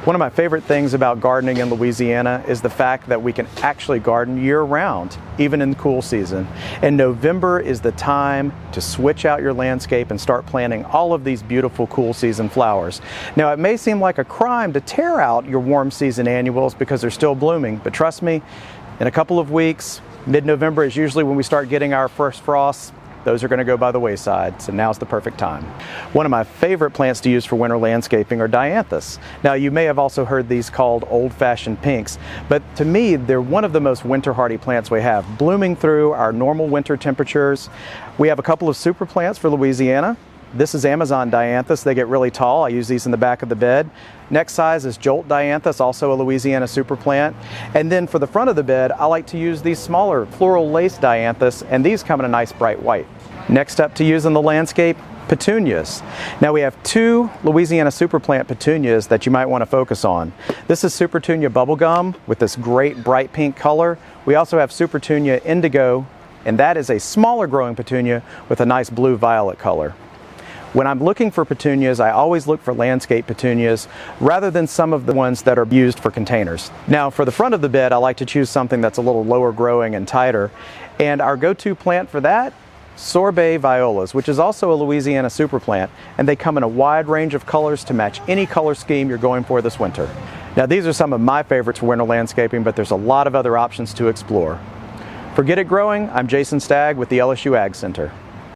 One of my favorite things about gardening in Louisiana is the fact that we can actually garden year-round, even in the cool season. And November is the time to switch out your landscape and start planting all of these beautiful cool season flowers. Now, it may seem like a crime to tear out your warm season annuals because they're still blooming, but trust me, in a couple of weeks, mid-November is usually when we start getting our first frosts. Those are going to go by the wayside, so now's the perfect time. One of my favorite plants to use for winter landscaping are dianthus. Now, you may have also heard these called old-fashioned pinks, but to me, they're one of the most winter-hardy plants we have, blooming through our normal winter temperatures. We have a couple of super plants for Louisiana. This is Amazon dianthus. They get really tall. I use these in the back of the bed. Next size is Jolt dianthus, also a Louisiana super plant. And then for the front of the bed, I like to use these smaller floral lace dianthus, and these come in a nice bright white. Next up to use in the landscape, petunias. Now we have two Louisiana super plant petunias that you might want to focus on. This is Supertunia bubblegum with this great bright pink color. We also have Supertunia indigo, and that is a smaller growing petunia with a nice blue violet color. When I'm looking for petunias, I always look for landscape petunias rather than some of the ones that are used for containers. Now, for the front of the bed, I like to choose something that's a little lower growing and tighter. And our go-to plant for that, sorbet violas, which is also a Louisiana super plant, and they come in a wide range of colors to match any color scheme you're going for this winter. Now, these are some of my favorites for winter landscaping, but there's a lot of other options to explore. For Get It Growing, I'm Jason Stagg with the LSU AgCenter.